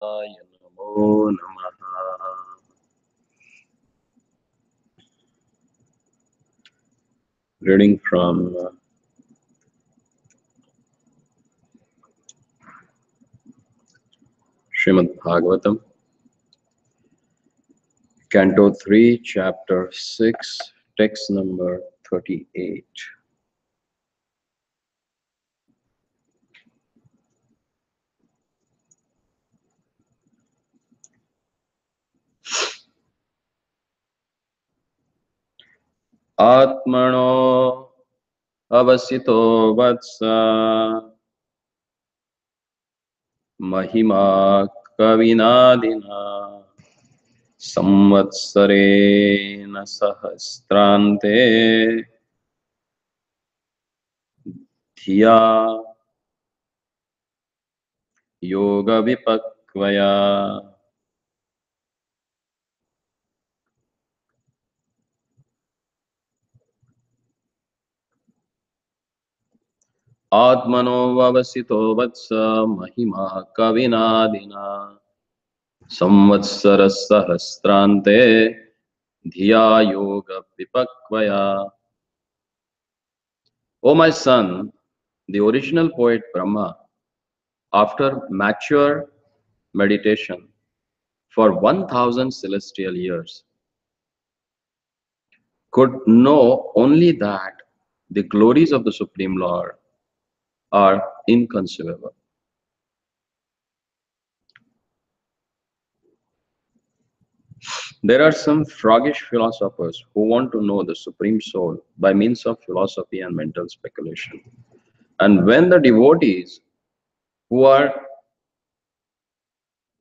Namo Namaha. Reading from Srimad Bhagavatam, Canto 3, Chapter 6, text number 38. Atmano avasito vatsa mahima kavinadina samvatsarena sahasrante dhiya yoga vipakvaya. Atmano vavasito vatsa mahima kavinadina samvatsara sahasrante dhiya yoga vipakvaya. O my son, the original poet Brahma, after mature meditation for 1000 celestial years, could know only that the glories of the Supreme Lord are inconceivable. There are some froggish philosophers who want to know the Supreme Soul by means of philosophy and mental speculation. And when the devotees who are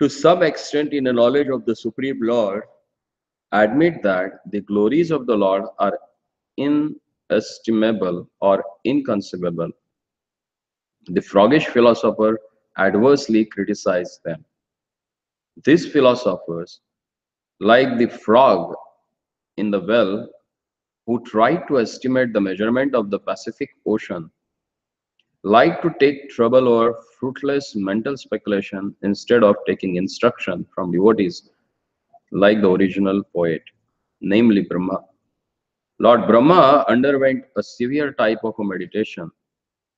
to some extent in a knowledge of the Supreme Lord admit that the glories of the Lord are inestimable or inconceivable, the froggish philosopher adversely criticizes them. These philosophers, like the frog in the well who tried to estimate the measurement of the Pacific Ocean, like to take trouble over fruitless mental speculation instead of taking instruction from devotees like the original poet, namely Brahma. Lord Brahma underwent a severe type of a meditation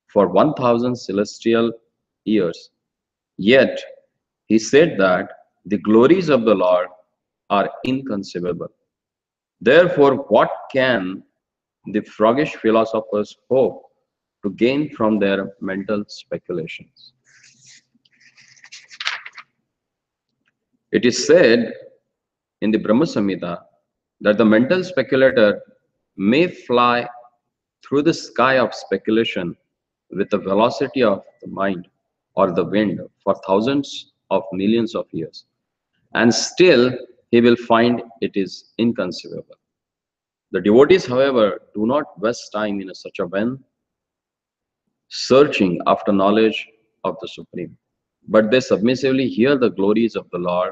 for 1000 celestial years. Yet, he said that the glories of the Lord are inconceivable. Therefore, what can the froggish philosophers hope to gain from their mental speculations? It is said in the Brahma Samhita that the mental speculator may fly through the sky of speculation with the velocity of the mind or the wind for thousands of millions of years, and still he will find it is inconceivable. The devotees, however, do not waste time in such a vain searching after knowledge of the Supreme, but they submissively hear the glories of the Lord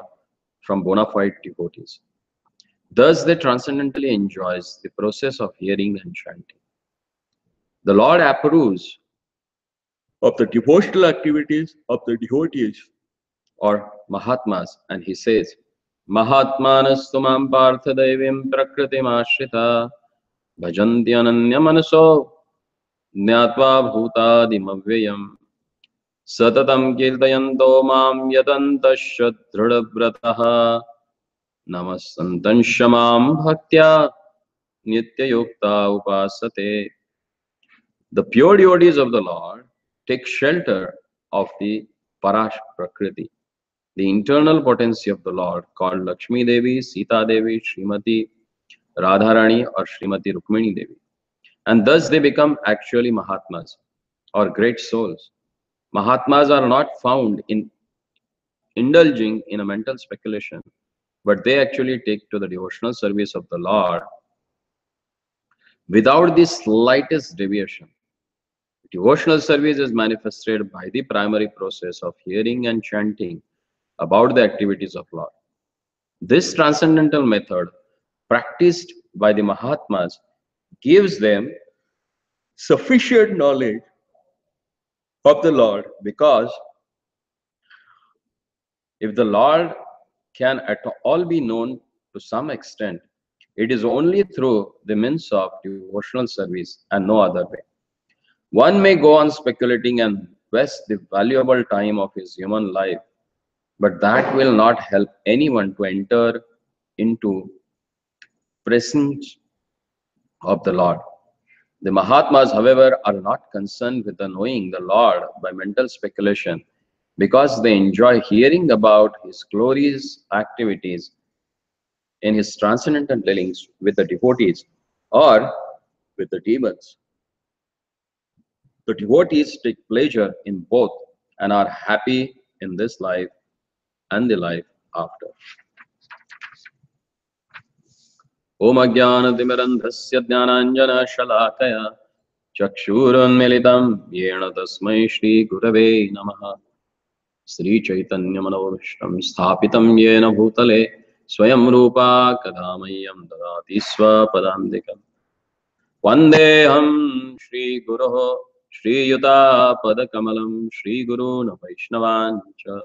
from bona fide devotees. Thus, they transcendently enjoys the process of hearing and chanting. The Lord approves of the devotional activities of the devotees or Mahatmas, and he says, Mahatmanas tumam partha devim prakritim ashrita bhajanti ananya manaso jnatva bhutadim avyayam satatam kirtayanto mam yatantasya dhrudavratah namasantansya mam bhaktya nityayukta upasate. The pure devotees of the Lord take shelter of the Parash Prakriti, the internal potency of the Lord, called Lakshmi Devi, Sita Devi, Srimati Radharani, or Srimati Rukmini Devi. And thus they become actually Mahatmas, or great souls. Mahatmas are not found in indulging in a mental speculation, but they actually take to the devotional service of the Lord without the slightest deviation. Devotional service is manifested by the primary process of hearing and chanting about the activities of Lord. This transcendental method, practiced by the Mahatmas, gives them sufficient knowledge of the Lord because If the Lord can at all be known to some extent, it is only through the means of devotional service and no other way. One may go on speculating and waste the valuable time of his human life, but that will not help anyone to enter into presence of the Lord. The Mahatmas, however, are not concerned with the knowing the Lord by mental speculation because they enjoy hearing about his glorious activities in his transcendental dealings with the devotees or with the demons. The devotees take pleasure in both and are happy in this life and the life after. Om Ajnanatimirandhasya Jnananjana Shalakaya Chakshurunmilitam Yena Tasmai Shri Gurave Namaha Sri Chaitanya Manavishtam Sthapitam Yena Bhutale Swayam Rupa Kadamayam Dadati Swapadandikam Vandeham Shri Guruho Shri Yuta Padakamalam Shri Guruna Vaishnavancha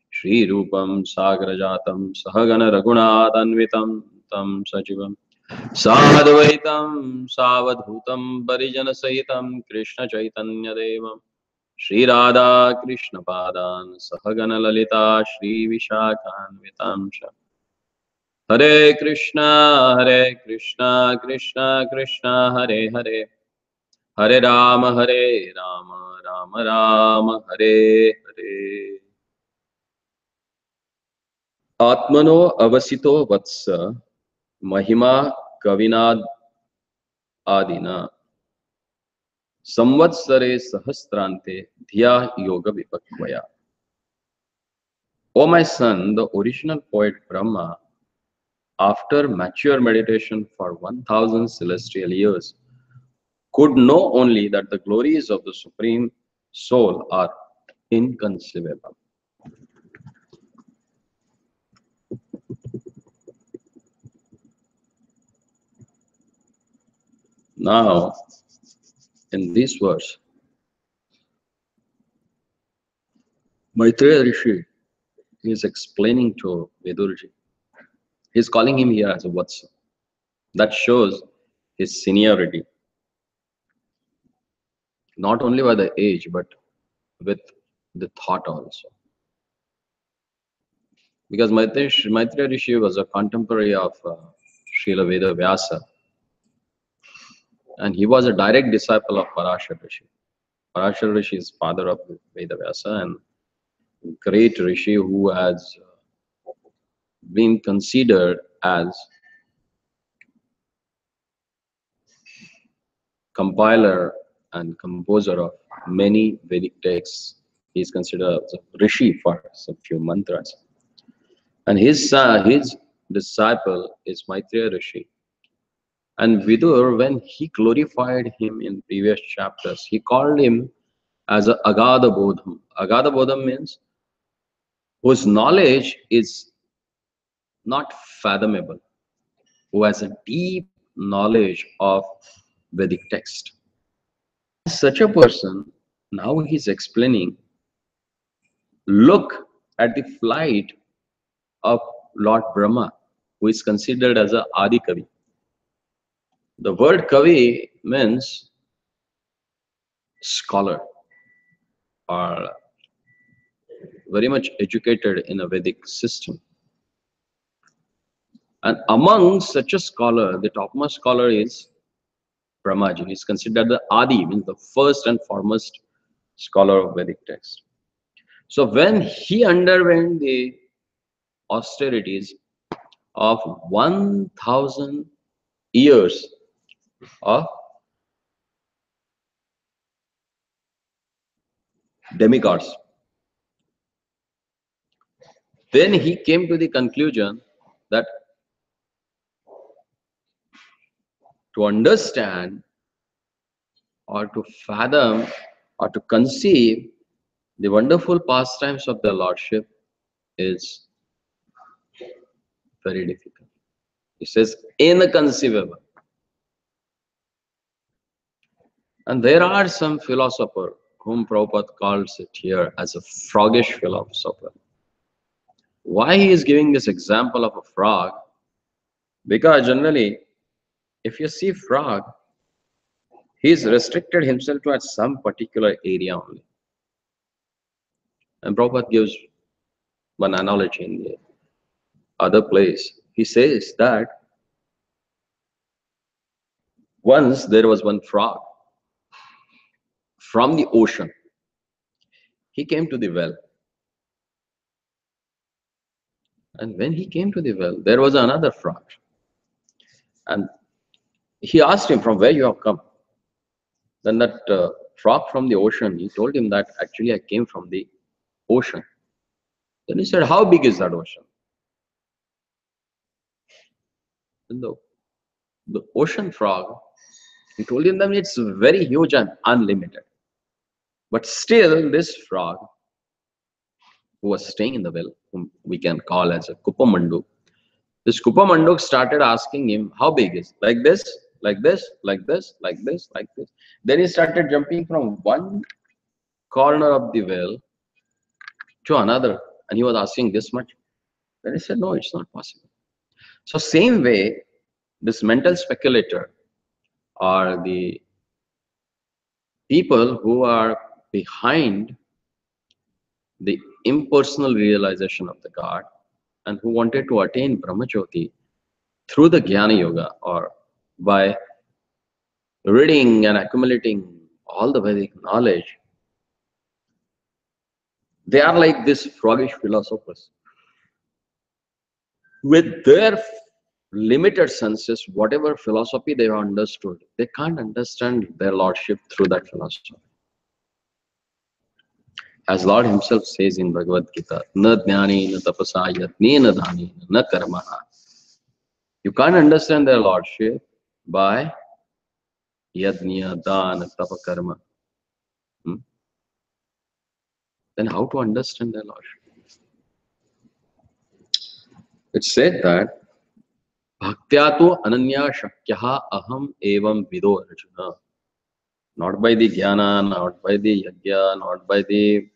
Shri Rupam Sagrajatam Sahagana Raghunatanvitam Tam Sajivam Sadvaitam Savadhutam Parijana Sahitam Krishna Chaitanya Devam Shri Radha Krishna Padan Sahagana Lalita Shri Vishakhanvitam Hare Krishna Krishna Krishna Hare Hare Hare Rama Rama Rama Hare Hare Atmano Avasito Vatsa Mahima Kavinad Adina Samvatsare Sahasrante Dhya Yoga Vipakvaya. O my son, the original poet Brahma, after mature meditation for 1000 celestial years, could know only that the glories of the Supreme Soul are inconceivable. Now, in this verse, Maitreya Rishi is explaining to Vidurji. He's calling him here as a Vatsa. That shows his seniority, not only by the age, but with the thought also. Because Maitreya Rishi was a contemporary of Srila Veda Vyasa, and he was a direct disciple of Parashar Rishi. Parashar Rishi is father of Veda Vyasa and great Rishi who has been considered as compiler and composer of many Vedic texts. He is considered as a Rishi for some few mantras. And his disciple is Maitreya Rishi. And Vidur, when he glorified him in previous chapters, he called him as a Agada Bodham. Agada Bodham means whose knowledge is not fathomable, who has a deep knowledge of Vedic text. Such a person, now he's explaining, look at the flight of Lord Brahma, who is considered as a Adi Kavi. The word Kavi means scholar or very much educated in a Vedic system. And among such a scholar, the topmost scholar is Brahmaji. He is considered the Adi, means the first and foremost scholar of Vedic text. So when he underwent the austerities of 1000 years of demigods, then he came to the conclusion that to understand or to fathom or to conceive the wonderful pastimes of the Lordship is very difficult. He says inconceivable. And there are some philosophers whom Prabhupada calls it here as a froggish philosopher. Why he is giving this example of a frog? Because generally, if you see frog, he's restricted himself to some particular area only. And Prabhupada gives one analogy in the other place. He says that once there was one frog from the ocean. He came to the well. And when he came to the well, there was another frog. And he asked him, from where you have come? Then that frog from the ocean, he told him that actually I came from the ocean. Then he said, how big is that ocean? And the ocean frog, he told him that it's very huge and unlimited. But still, this frog, who was staying in the well, whom we can call as a Kupamandu, this Kupamanduk started asking him, how big is it? Like this, like this, like this, like this, like this. Then he started jumping from one corner of the well to another. And he was asking this much. Then he said, no, it's not possible. So same way, this mental speculator are the people who are behind the impersonal realization of the God and who wanted to attain Brahmajyoti through the Jnana Yoga or by reading and accumulating all the Vedic knowledge. They are like these froggish philosophers. With their limited senses, whatever philosophy they have understood, they can't understand their lordship through that philosophy. As Lord himself says in Bhagavad Gita, na jnani na tapasaya na dhani na karmaha. You can't understand their lordship by yajna, dana, tapa, karma. Then how to understand their lordship? It's said that Bhaktyato ananya shakyaha aham evam vido Arjuna. Not by the jnana, not by the yajna, not by the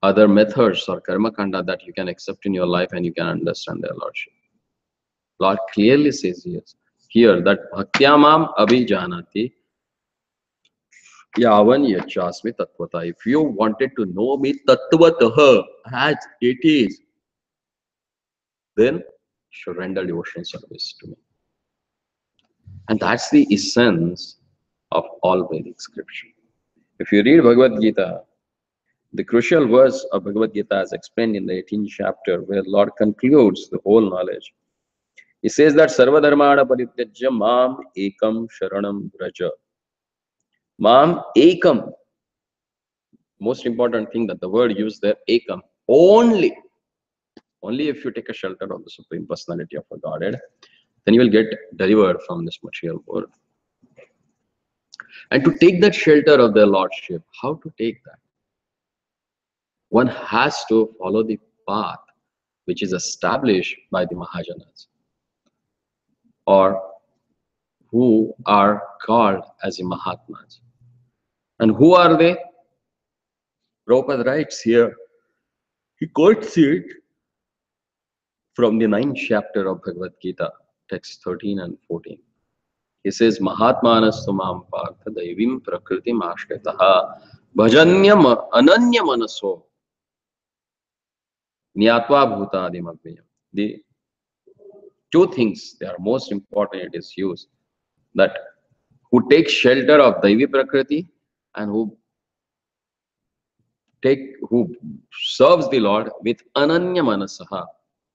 other methods or karma kanda that you can accept in your life and you can understand their lordship. Lord clearly says here that bhaktyamam abhijanati yavan yachasmi tattvata. If you wanted to know me tattvataha as it is, then you should render devotional service to me. And that's the essence of all Vedic scripture. If you read Bhagavad Gita, the crucial verse of Bhagavad Gita is explained in the 18th chapter, where Lord concludes the whole knowledge. He says that Sarva Dharmana Parityajya Mam Ekam Sharanam Vraja. Mam Ekam. Most important thing that the word used there, Ekam. Only if you take a shelter of the Supreme Personality of a Godhead, then you will get delivered from this material world. And to take that shelter of their Lordship, how to take that? One has to follow the path which is established by the Mahajanas, or who are called as the Mahatmas. And who are they? Prabhupada writes here, he quotes it from the 9th chapter of Bhagavad Gita, text 13 and 14. He says, Mahatmanastu mam partha daivim prakritim ashritaha bhajanyam ananya manaso nyatva bhutadim abhyam. The two things, they are most important, it is used, that who take shelter of Daivi Prakriti and who serves the Lord with Ananya Manasaha.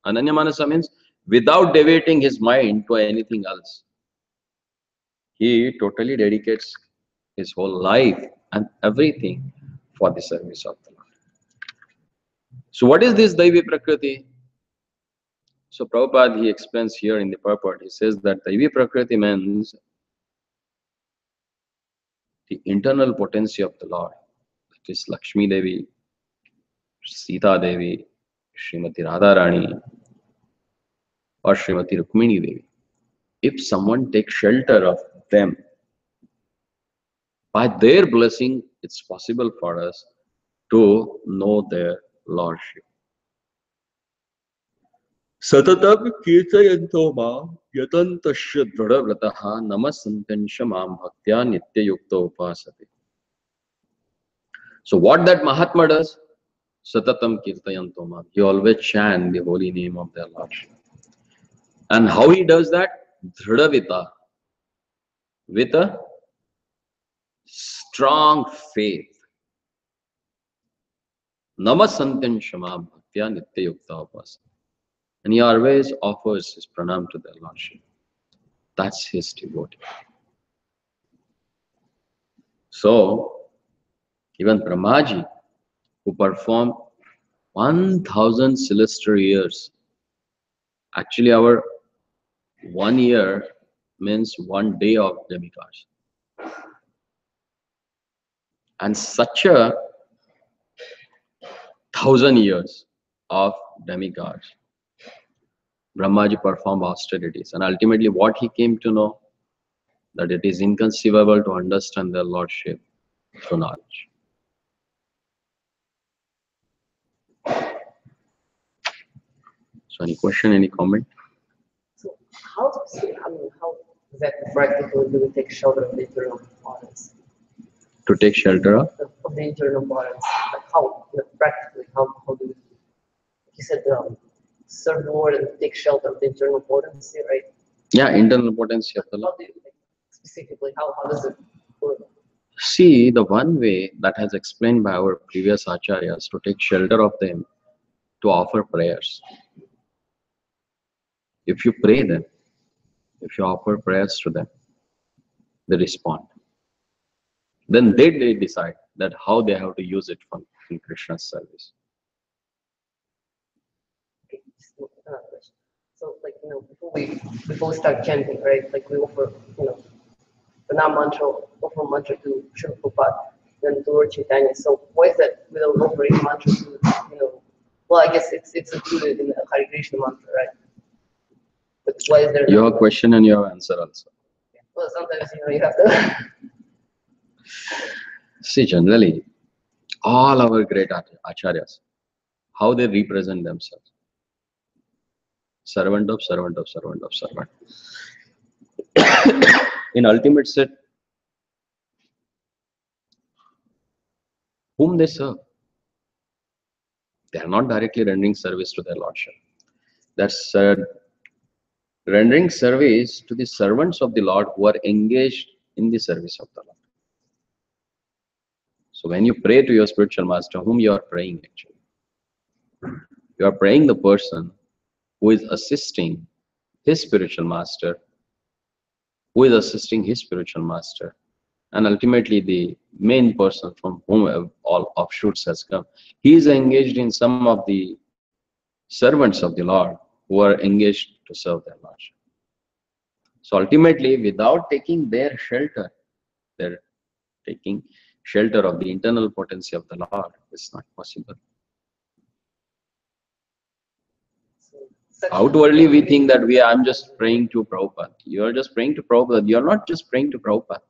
Ananya Manasa means without deviating his mind to anything else. He totally dedicates his whole life and everything for the service of the Lord. So what is this Daivi Prakriti? So Prabhupada, he explains here in the purport, he says that Daivi Prakriti means the internal potency of the Lord. It is Lakshmi Devi, Sita Devi, Srimati Radharani, or Srimati Rukmini Devi. If someone takes shelter of them, by their blessing, it's possible for us to know their Lordship. Satatam kirtayanto mam yatantasya dhradavrataha namasantansya mam bhaktya nitya yukta upasati. So what that Mahatma does? Satatam kirtayanto mam. He always chant the holy name of their Lord. And how he does that? Dhradavita. With a strong faith. Namasantansya mam bhaktya nitya yukta upasati. And he always offers his pranam to their Lordship. That's his devotee. So, even Brahmaji, who performed 1000 celestial years, actually our 1 year means 1 day of demigods. And such a 1000 years of demigods, Brahmaji performed austerities. And ultimately what he came to know, that it is inconceivable to understand their Lordship through knowledge. So any question, any comment? So how exactly practically do we take shelter of the internal bodies? To take shelter of? Of the internal bodies. Like how, practically, how do we, you said, serve the Lord and take shelter of the internal potency, right? Yeah, internal potency of the Lord. How do you, specifically, how does it work? See, the one way that has explained by our previous acharyas to take shelter of them, to offer prayers. If you pray them, if you offer prayers to them, they respond. Then they decide that how they have to use it in Krishna's service. Okay, just another question. So, like, before we start chanting, right? Like, we offer, the Nam mantra, offer mantra to Srila Prabhupada, then to Lord Chaitanya. So, why is that we don't offer any mantra to, well, I guess it's included in the Hare Krishna mantra, right? But why is there? Your question and your answer also. Well, sometimes you have to. See, generally, all our great acharyas, how they represent themselves. Servant of servant of servant of servant. In ultimate set, whom they serve, they are not directly rendering service to their Lordship. That's rendering service to the servants of the Lord who are engaged in the service of the Lord. So when you pray to your spiritual master, whom you are praying actually? You are praying the person who is assisting his spiritual master, who is assisting his spiritual master, and ultimately the main person from whom all offshoots has come. He is engaged in some of the servants of the Lord who are engaged to serve their Lordship. So ultimately, without taking their shelter, they're taking shelter of the internal potency of the Lord. It's not possible. Outwardly, we think that I'm just praying to Prabhupada. You're just praying to Prabhupada. You're not just praying to Prabhupada.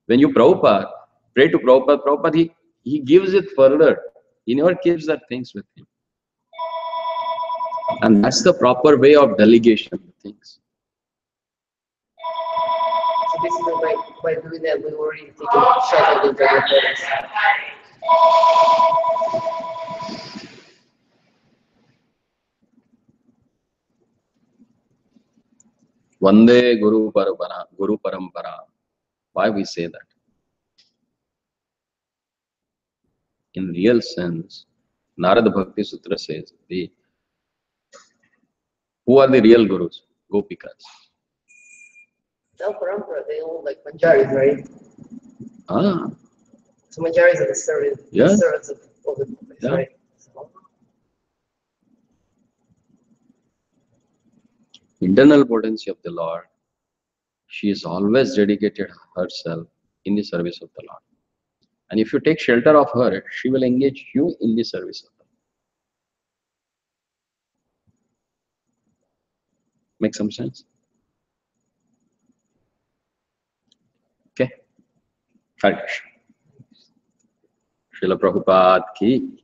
When you pray to Prabhupada, Prabhupada, he gives it further. He never keeps that things with him. And that's the proper way of delegation of things. So basically, by doing that, we already taken shelter of the internal potency. Vande Guru Parampara. Why we say that? In real sense, Narada Bhakti Sutra says, who are the real gurus? Gopikas. Parampara, they all like manjaris, right? Ah. So manjaris are the servants, Yes. of the gopis, Yeah. right? Internal potency of the Lord, she is always dedicated herself in the service of the Lord. And if you take shelter of her, she will engage you in the service of the Lord. Make some sense? Okay. Hare Krishna. Srila Prabhupada ki